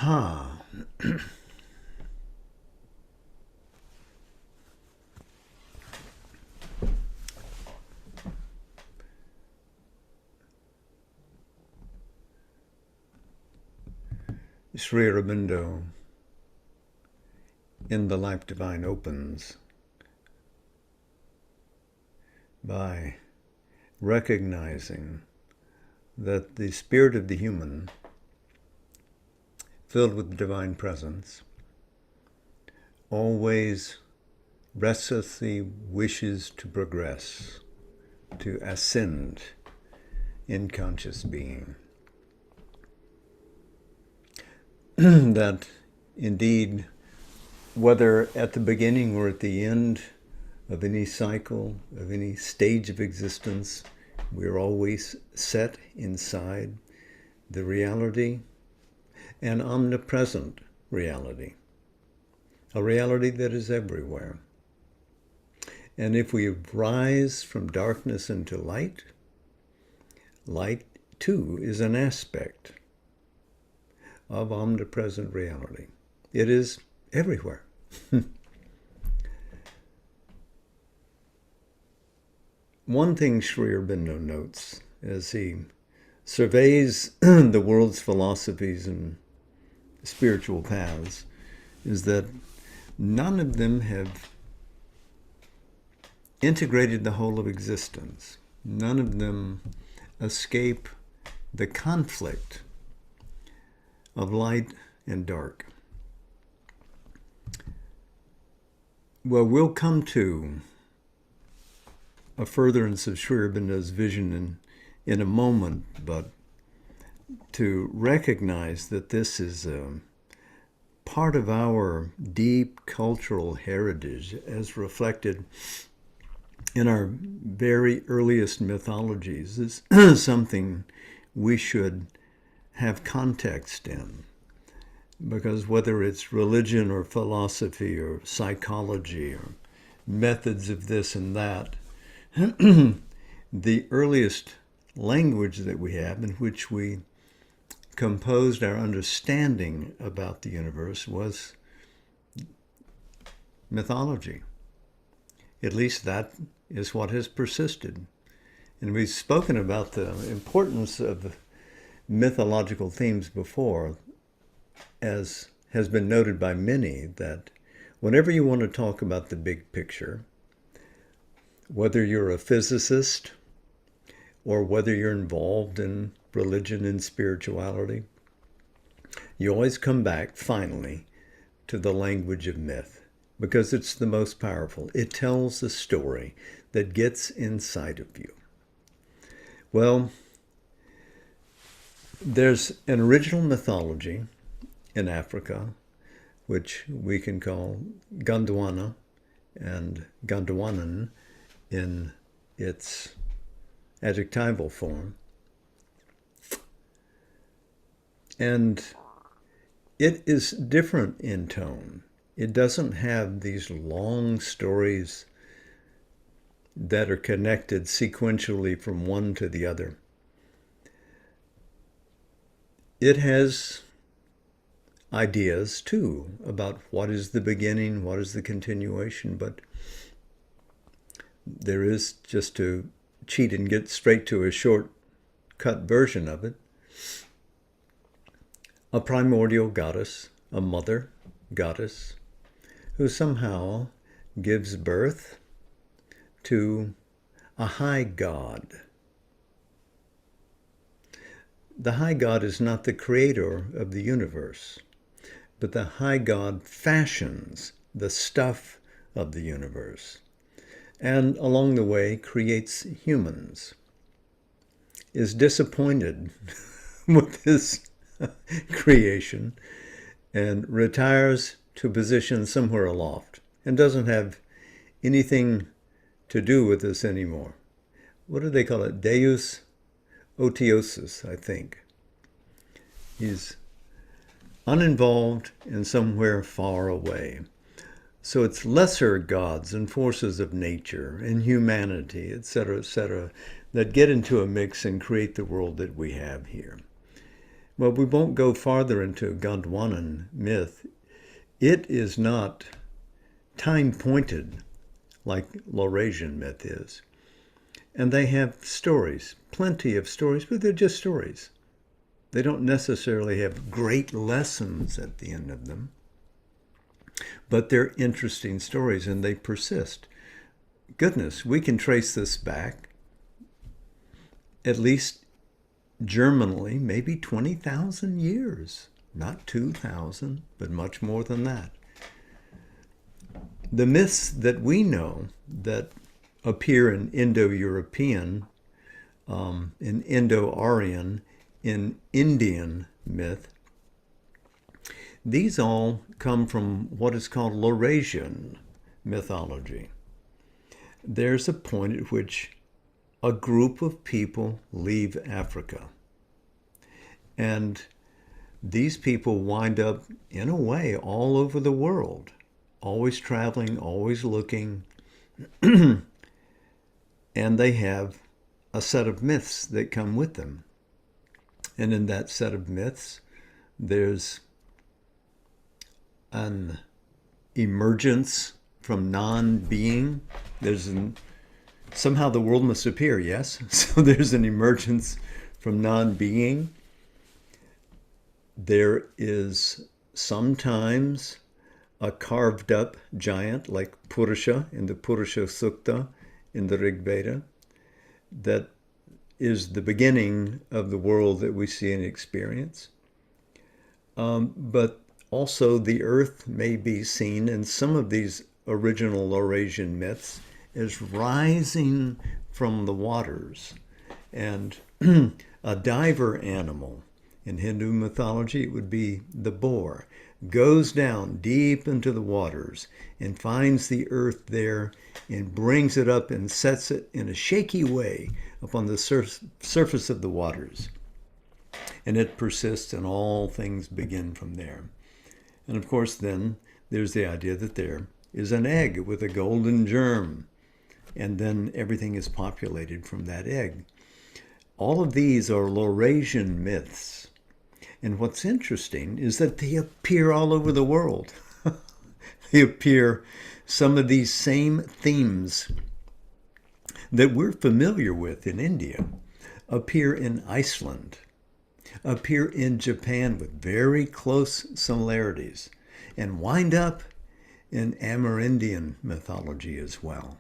Ha. Sri Aurobindo in The Life Divine opens by recognizing that the spirit of the human, filled with divine presence, always restlessly wishes to progress, to ascend in conscious being. That indeed, whether at the beginning or at the end of any cycle, of any stage of existence, we're always set inside the reality, an omnipresent reality, a reality that is everywhere. And if we rise from darkness into light, light too is an aspect of omnipresent reality. It is everywhere. One thing Sri Aurobindo notes as he surveys the world's philosophies and spiritual paths is that none of them have integrated the whole of existence. None of them escape the conflict of light and dark. Well, we'll come to a furtherance of Sri Aurobindo's vision in a moment, but to recognize that this is part of our deep cultural heritage as reflected in our very earliest mythologies is something we should have context in. Because whether it's religion or philosophy or psychology or methods of this and that, the earliest language that we have in which we composed our understanding about the universe was mythology. At least that is what has persisted. And we've spoken about the importance of mythological themes before, as has been noted by many, that whenever you want to talk about the big picture, whether you're a physicist or whether you're involved in religion and spirituality, you always come back finally to the language of myth because it's the most powerful. It tells a story that gets inside of you. Well, there's an original mythology in Africa, which we can call Gondwana and Gondwanan in its adjectival form. And it is different in tone. It doesn't have these long stories that are connected sequentially from one to the other. It has ideas, too, about what is the beginning, what is the continuation, but there is, just to cheat and get straight to a short-cut version of it, a primordial goddess, a mother goddess, who somehow gives birth to a high god. The high god is not the creator of the universe, but the high god fashions the stuff of the universe, and along the way creates humans, is disappointed with this creation, and retires to a position somewhere aloft, and doesn't have anything to do with this anymore. What do they call it? Deus Otiosus, I think. He's uninvolved and somewhere far away. So it's lesser gods and forces of nature and humanity, etc., that get into a mix and create the world that we have here. Well, we won't go farther into Gondwanan myth. It is not time-pointed like Laurasian myth is. And they have stories, plenty of stories, but they're just stories. They don't necessarily have great lessons at the end of them, but they're interesting stories and they persist. Goodness, we can trace this back, at least germinally, maybe 20,000 years. Not 2,000, but much more than that. The myths that we know that appear in Indo-European, in Indo-Aryan, in Indian myth, these all come from what is called Laurasian mythology. There's a point at which a group of people leave Africa. And these people wind up, in a way, all over the world, always traveling, always looking. And they have a set of myths that come with them. And in that set of myths, there's an emergence from non-being. Somehow the world must appear, yes? So there's an emergence from non-being. There is sometimes a carved up giant like Purusha in the Purusha Sukta in the Rig Veda that is the beginning of the world that we see and experience. But also the earth may be seen in some of these original Laurasian myths as rising from the waters. And a diver animal, in Hindu mythology, it would be the boar, goes down deep into the waters and finds the earth there and brings it up and sets it in a shaky way upon the surface of the waters. And it persists and all things begin from there. And of course then there's the idea that there is an egg with a golden germ, and then everything is populated from that egg. All of these are Laurasian myths. And what's interesting is that they appear all over the world. They appear, some of these same themes that we're familiar with in India appear in Iceland, appear in Japan with very close similarities, and wind up in Amerindian mythology as well.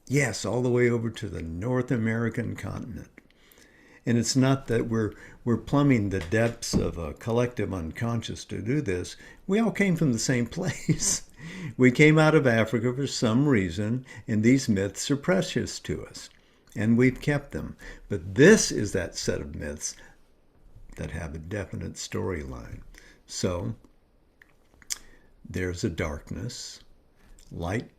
Yes, all the way over to the North American continent. And it's not that we're plumbing the depths of a collective unconscious to do this. We all came from the same place. We came out of Africa for some reason, and these myths are precious to us, and we've kept them. But this is that set of myths that have a definite storyline. So there's a darkness. Light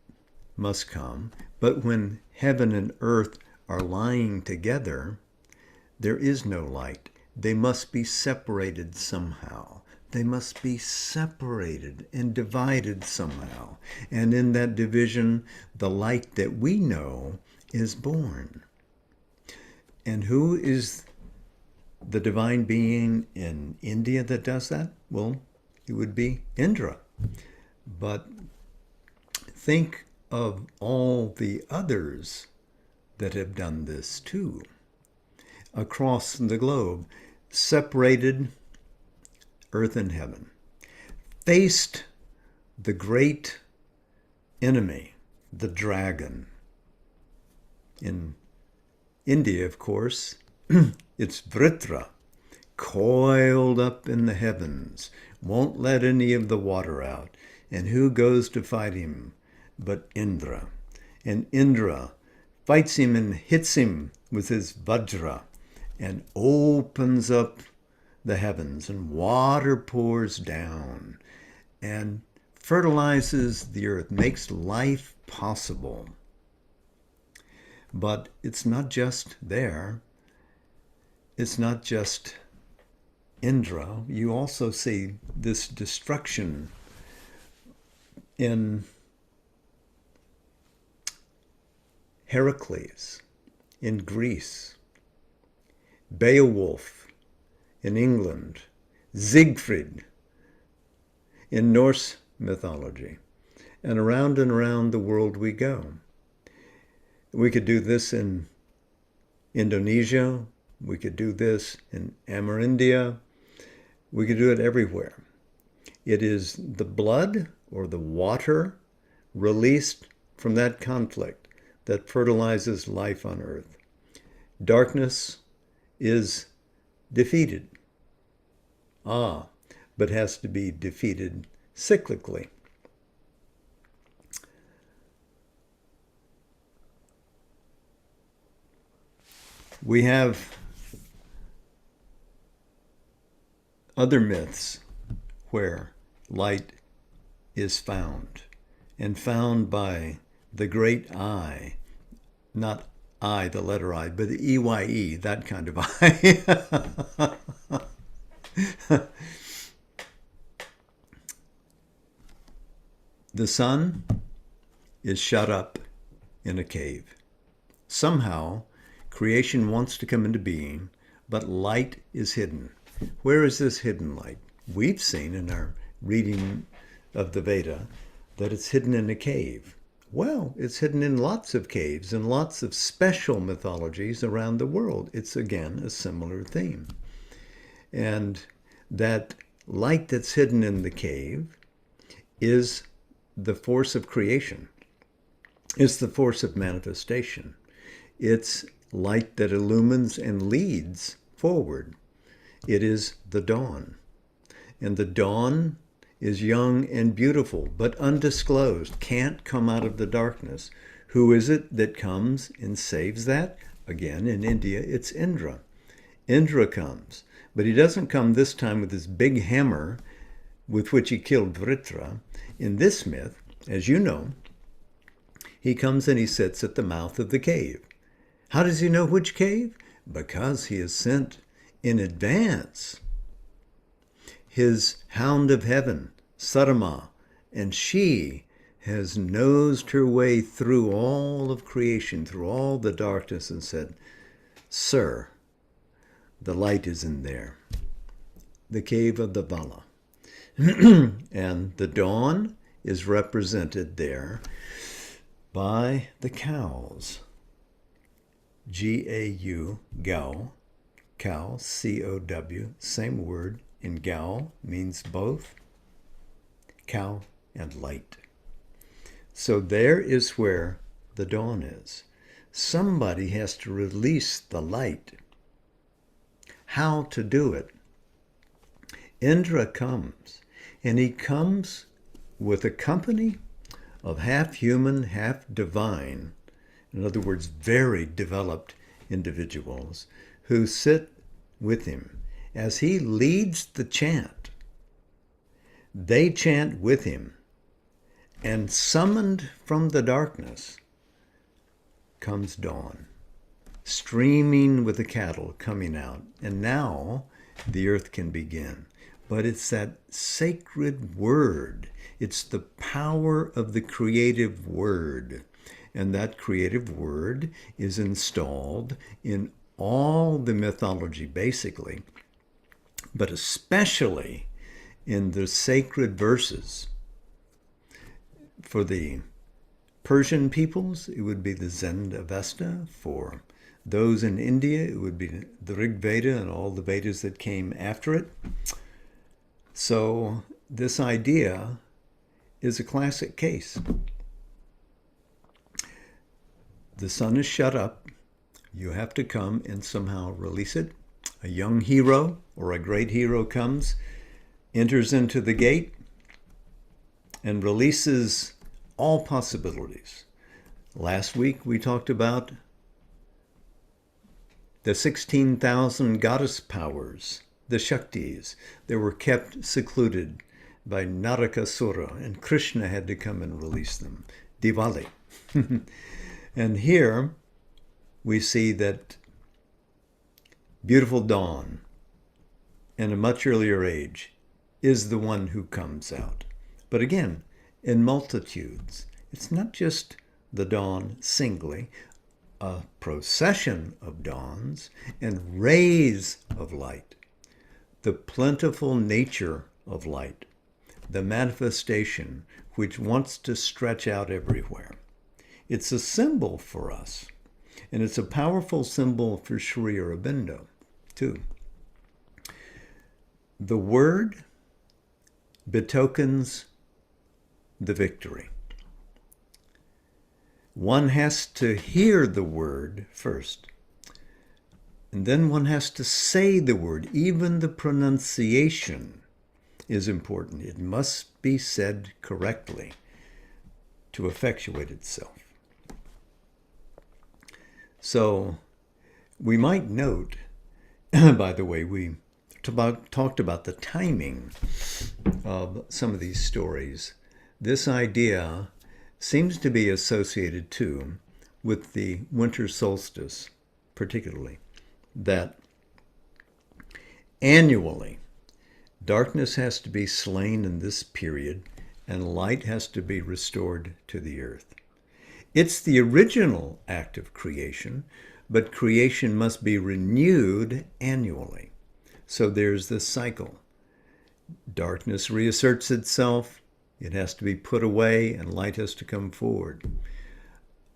must come. But when heaven and earth are lying together, there is no light. They must be separated somehow. They must be separated and divided somehow. And in that division, the light that we know is born. And who is the divine being in India that does that? Well, it would be Indra. But think of all the others that have done this too. Across the globe, separated earth and heaven, faced the great enemy, the dragon. In India, of course, it's Vritra, coiled up in the heavens, won't let any of the water out. And who goes to fight him but Indra? And Indra fights him and hits him with his Vajra, and opens up the heavens, and water pours down and fertilizes the earth, makes life possible. But it's not just there. It's not just Indra. You also see this destruction in Heracles, in Greece, Beowulf in England, Siegfried in Norse mythology, and around the world we go. We could do this in Indonesia. We could do this in Amerindia. We could do it everywhere. It is the blood or the water released from that conflict that fertilizes life on earth. Darkness is defeated. But has to be defeated cyclically. We have other myths where light is found, and found by the great I, not I, the letter I, but the E-Y-E, that kind of I. The sun is shut up in a cave. Somehow, creation wants to come into being, but light is hidden. Where is this hidden light? We've seen in our reading of the Veda that it's hidden in a cave. Well, it's hidden in lots of caves and lots of special mythologies around the world. It's, again, a similar theme. And that light that's hidden in the cave is the force of creation. It's the force of manifestation. It's light that illumines and leads forward. It is the dawn. And the dawn is young and beautiful, but undisclosed, can't come out of the darkness. Who is it that comes and saves that? Again, in India, it's Indra. Indra comes, but he doesn't come this time with his big hammer with which he killed Vritra. In this myth, as you know, he comes and he sits at the mouth of the cave. How does he know which cave? Because he has sent in advance his hound of heaven, Sarama, and she has nosed her way through all of creation, through all the darkness, and said, "Sir, the light is in there, the cave of the Vala." And the dawn is represented there by the cows. G-A-U, Gao, cow, C-O-W, same word. In Gao means both cow and light. So there is where the dawn is. Somebody has to release the light. How to do it? Indra comes, and he comes with a company of half human, half divine, in other words, very developed individuals who sit with him as he leads the chant. They chant with him, and summoned from the darkness comes dawn, streaming with the cattle coming out. And now the earth can begin. But it's that sacred word. It's the power of the creative word. And that creative word is installed in all the mythology, basically, but especially in the sacred verses. For the Persian peoples, it would be the Zend Avesta. For those in India, it would be the Rig Veda and all the Vedas that came after it. So this idea is a classic case. The sun is shut up. You have to come and somehow release it. A young hero or a great hero comes, enters into the gate, and releases all possibilities. Last week we talked about the 16,000 goddess powers, the Shaktis, that were kept secluded by Narakasura, and Krishna had to come and release them. Diwali. And here we see that beautiful dawn, in a much earlier age, is the one who comes out. But again, in multitudes. It's not just the dawn singly, a procession of dawns and rays of light. the plentiful nature of light, the manifestation which wants to stretch out everywhere. It's a symbol for us, and it's a powerful symbol for Sri Aurobindo, too. The word betokens the victory. One has to hear the word first, and then one has to say the word. Even the pronunciation is important. It must be said correctly to effectuate itself. So we might note, by the way, we talked about the timing of some of these stories. This idea seems to be associated too with the winter solstice, particularly, that annually darkness has to be slain in this period and light has to be restored to the earth. It's the original act of creation, but creation must be renewed annually. So there's this cycle. Darkness reasserts itself, it has to be put away, and light has to come forward.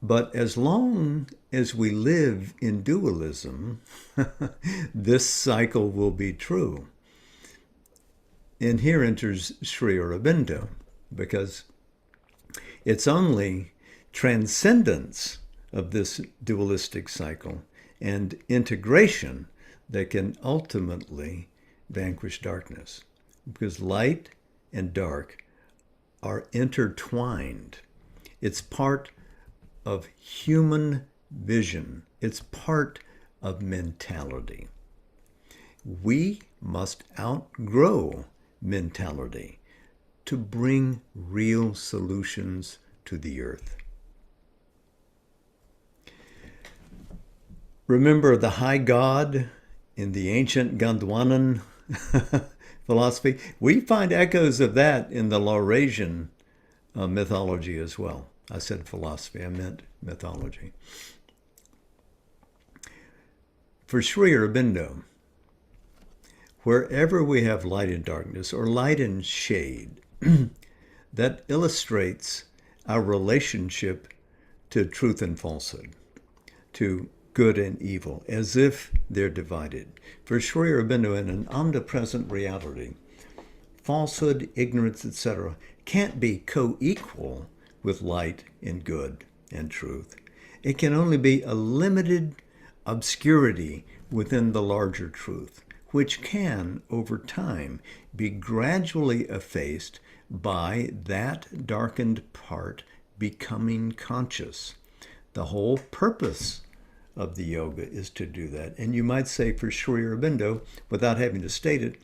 But as long as we live in dualism, this cycle will be true. And here enters Sri Aurobindo, because it's only transcendence of this dualistic cycle and integration that can ultimately vanquish darkness, because light and dark are intertwined. It's part of human vision. It's part of mentality. We must outgrow mentality to bring real solutions to the earth. Remember the high god in the ancient Gondwanan philosophy? We find echoes of that in the Laurasian mythology as well. I said philosophy, I meant mythology. For Sri Aurobindo, wherever we have light and darkness, or light and shade, that illustrates our relationship to truth and falsehood, to good and evil, as if they're divided. For Sri Aurobindo, in an omnipresent reality, falsehood, ignorance, etc., can't be co-equal with light and good and truth. It can only be a limited obscurity within the larger truth, which can, over time, be gradually effaced by that darkened part becoming conscious. The whole purpose of the yoga is to do that. And you might say for Sri Aurobindo, without having to state it,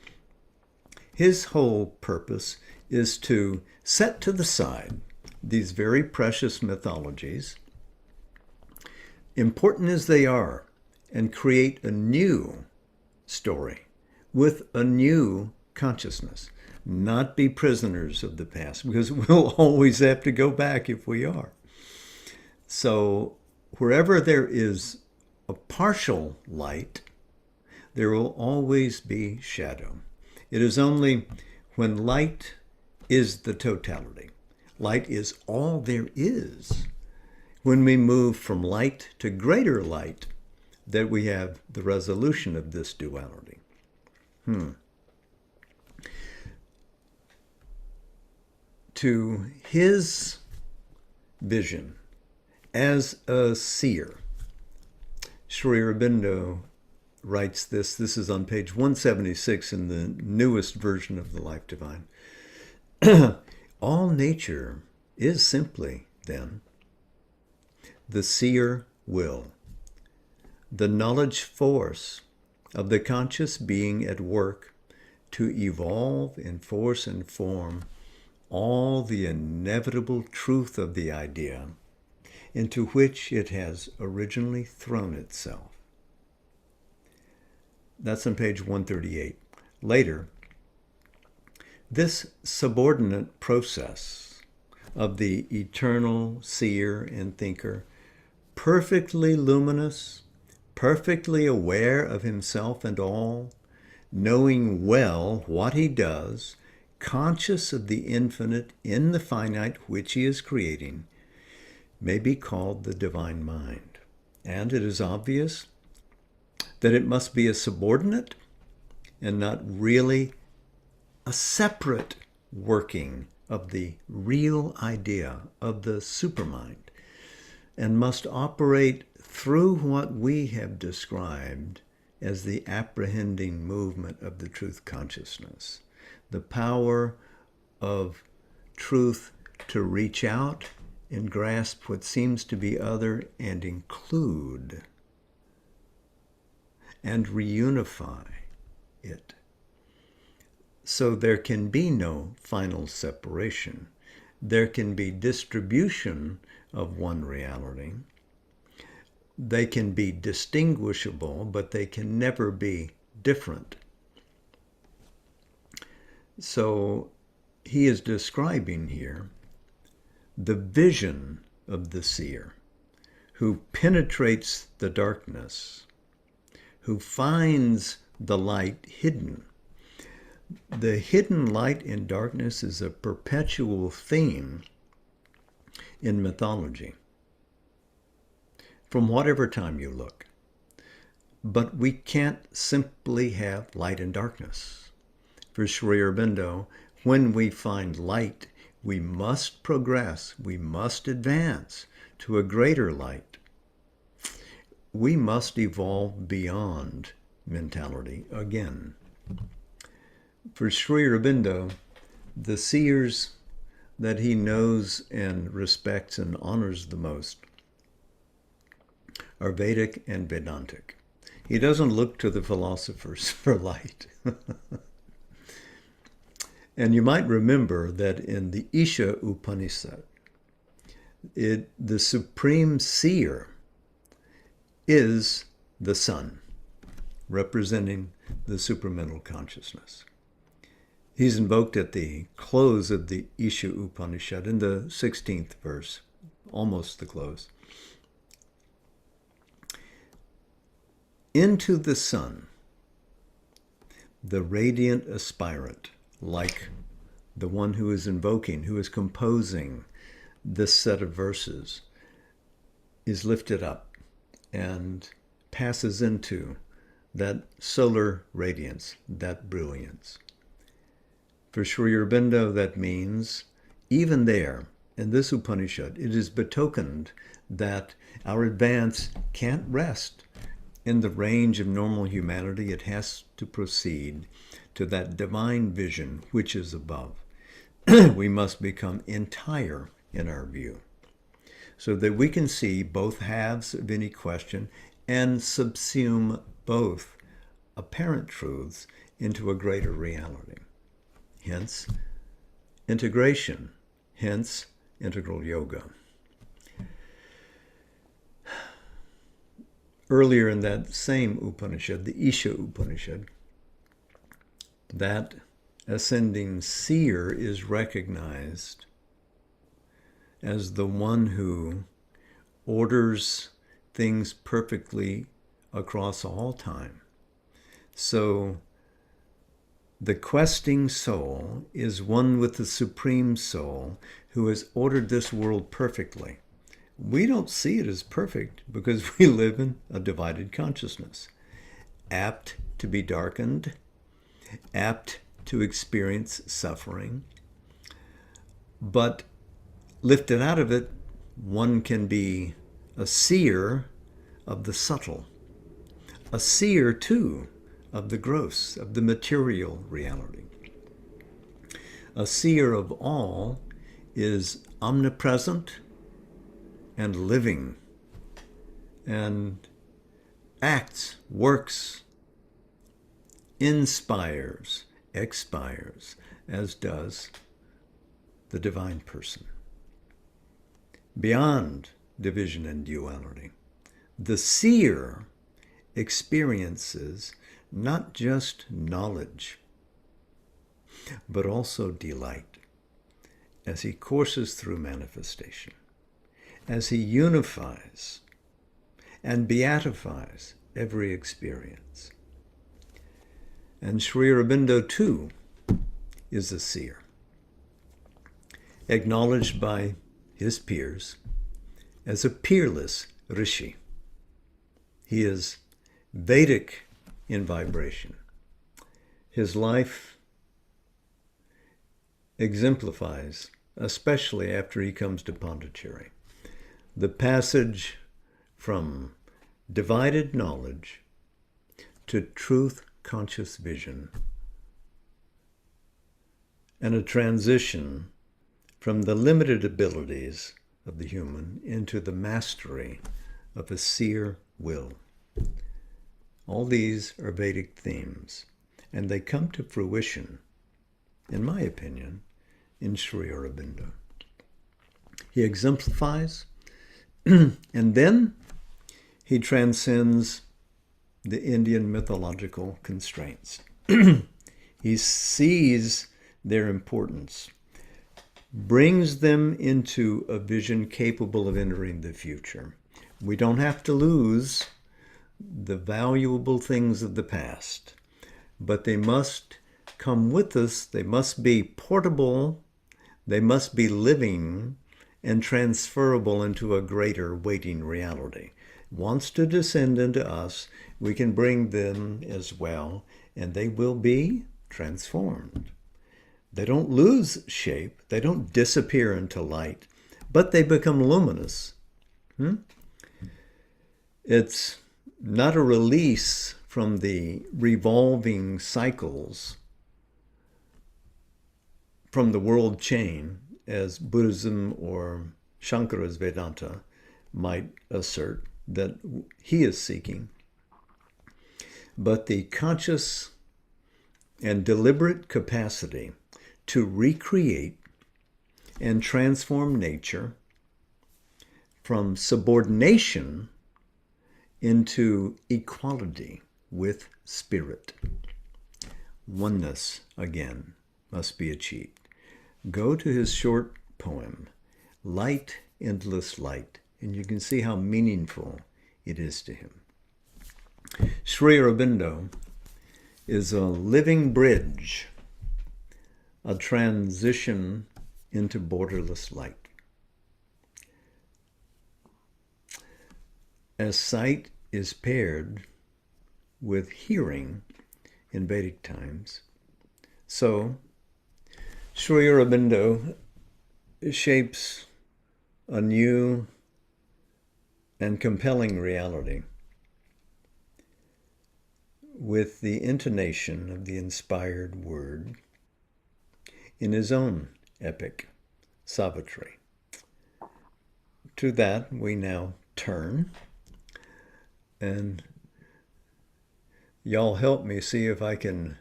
his whole purpose is to set to the side these very precious mythologies, important as they are, and create a new story with a new consciousness. Not be prisoners of the past, because we'll always have to go back if we are. So wherever there is a partial light, there will always be shadow. It is only when light is the totality, light is all there is, when we move from light to greater light, that we have the resolution of this duality. To his vision as a seer, Sri Aurobindo writes this. This is on page 176 in the newest version of the Life Divine. All nature is simply, then, the seer will, the knowledge force of the conscious being at work to evolve in force and form all the inevitable truth of the idea into which it has originally thrown itself. That's on page 138. Later, this subordinate process of the eternal seer and thinker, perfectly luminous, perfectly aware of himself and all, knowing well what he does, conscious of the infinite in the finite which he is creating, may be called the divine mind. And it is obvious that it must be a subordinate and not really a separate working of the real idea of the supermind, and must operate through what we have described as the apprehending movement of the truth consciousness, the power of truth to reach out and grasp what seems to be other and include and reunify it. So there can be no final separation. There can be distribution of one reality. They can be distinguishable, but they can never be different. So he is describing here the vision of the seer who penetrates the darkness, who finds the light hidden. The hidden light in darkness is a perpetual theme in mythology, from whatever time you look. But we can't simply have light and darkness. For Sri Aurobindo, when we find light, we must progress, we must advance to a greater light. We must evolve beyond mentality again. For Sri Aurobindo, the seers that he knows and respects and honors the most are Vedic and Vedantic. He doesn't look to the philosophers for light. And you might remember that in the Isha Upanishad, the supreme seer is the sun, representing the supramental consciousness. He's invoked at the close of the Isha Upanishad in the 16th verse, almost the close. Into the sun, the radiant aspirant, like the one who is invoking, who is composing this set of verses, is lifted up and passes into that solar radiance, that brilliance. For Sri Aurobindo, that means, even there, in this Upanishad, it is betokened that our advance can't rest in the range of normal humanity. It has to proceed to that divine vision which is above. We must become entire in our view, so that we can see both halves of any question and subsume both apparent truths into a greater reality. Hence, integration, hence integral yoga. Earlier in that same Upanishad, the Isha Upanishad, that ascending seer is recognized as the one who orders things perfectly across all time. So the questing soul is one with the Supreme Soul who has ordered this world perfectly. We don't see it as perfect because we live in a divided consciousness, apt to be darkened, apt to experience suffering. But lifted out of it, one can be a seer of the subtle, a seer too of the gross, of the material reality. A seer of all is omnipresent and living, and acts, works, inspires, expires, as does the divine person. Beyond division and duality, the seer experiences not just knowledge, but also delight as he courses through manifestation, as he unifies and beatifies every experience. And Sri Aurobindo, too, is a seer, acknowledged by his peers as a peerless rishi. He is Vedic in vibration. His life exemplifies, especially after he comes to Pondicherry, the passage from divided knowledge to truth-conscious vision, and a transition from the limited abilities of the human into the mastery of a seer will. All these are Vedic themes, and they come to fruition, in my opinion, in Sri Aurobindo. He exemplifies, and then he transcends the Indian mythological constraints. He sees their importance, brings them into a vision capable of entering the future. We don't have to lose the valuable things of the past, but they must come with us. They must be portable. They must be living and transferable into a greater waiting reality. Wants to descend into us, we can bring them as well, and they will be transformed. They don't lose shape. They don't disappear into light, but they become luminous. It's not a release from the revolving cycles from the world chain, as Buddhism or Shankara's Vedanta might assert that he is seeking, but the conscious and deliberate capacity to recreate and transform nature from subordination into equality with spirit. Oneness, again, must be achieved. Go to his short poem, Light, Endless Light, and you can see how meaningful it is to him. Sri Aurobindo is a living bridge, a transition into borderless light. As sight is paired with hearing in Vedic times, so Sri Aurobindo shapes a new and compelling reality with the intonation of the inspired word in his own epic, Savitri. To that we now turn, and y'all help me see if I can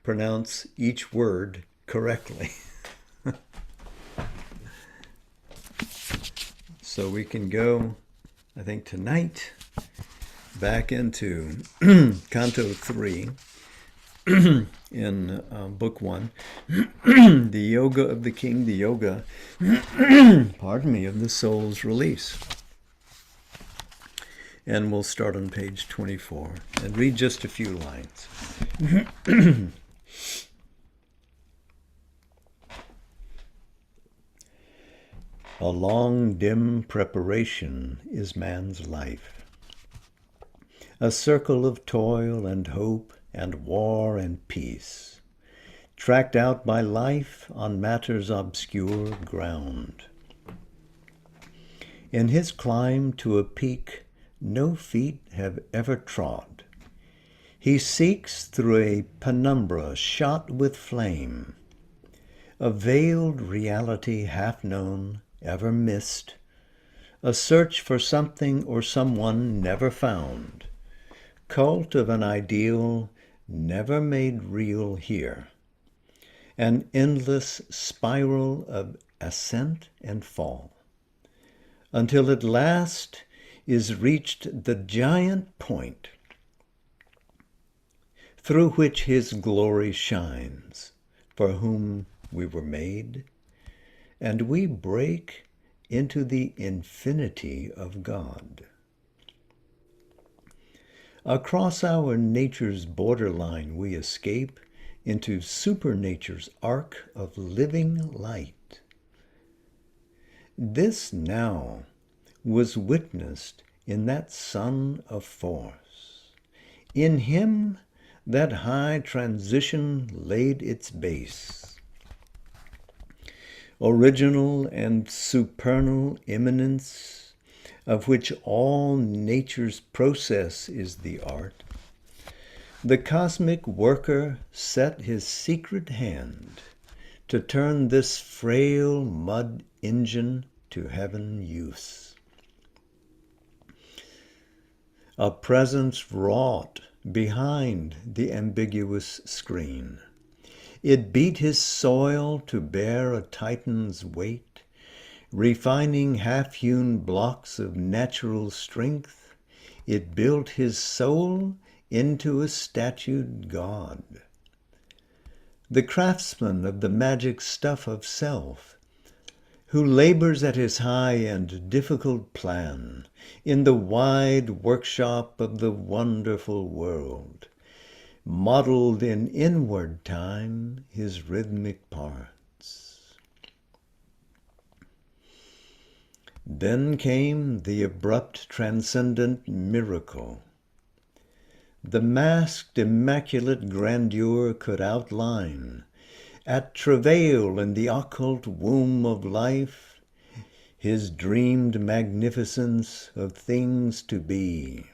pronounce each word correctly. So we can go, I think tonight, back into Canto 3 in Book 1, the Yoga of the King, the Yoga, pardon me, of the soul's release. And we'll start on page 24 and read just a few lines. A long, dim preparation is man's life, a circle of toil and hope and war and peace, tracked out by life on matter's obscure ground. In his climb to a peak no feet have ever trod, he seeks through a penumbra shot with flame, a veiled reality half known, ever missed, a search for something or someone never found, cult of an ideal never made real here, an endless spiral of ascent and fall, until at last is reached the giant point through which his glory shines, for whom we were made, and we break into the infinity of God. Across our nature's borderline we escape into supernature's arc of living light. This now was witnessed in that Son of Force. In him that high transition laid its base. Original and supernal immanence, of which all nature's process is the art, the cosmic worker set his secret hand to turn this frail mud engine to heaven use. A presence wrought behind the ambiguous screen. It beat his soil to bear a Titan's weight, refining half-hewn blocks of natural strength. It built his soul into a statued God. The craftsman of the magic stuff of self, who labors at his high and difficult plan in the wide workshop of the wonderful world, modeled in inward time his rhythmic parts. Then came the abrupt transcendent miracle. The masked immaculate grandeur could outline, at travail in the occult womb of life, his dreamed magnificence of things to be.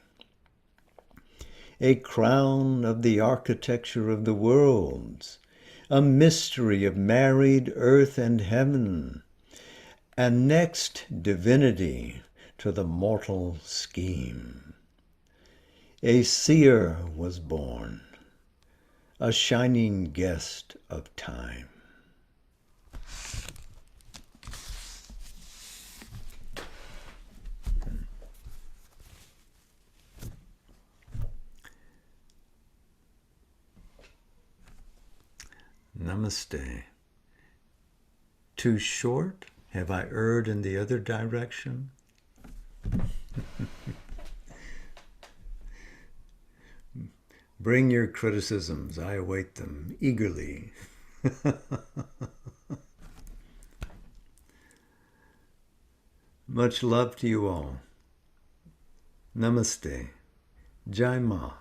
A crown of the architecture of the worlds, a mystery of married earth and heaven, and next divinity to the mortal scheme. A seer was born, a shining guest of time. Namaste. Too short? Have I erred in the other direction? Bring your criticisms. I await them eagerly. Much love to you all. Namaste. Jai Ma.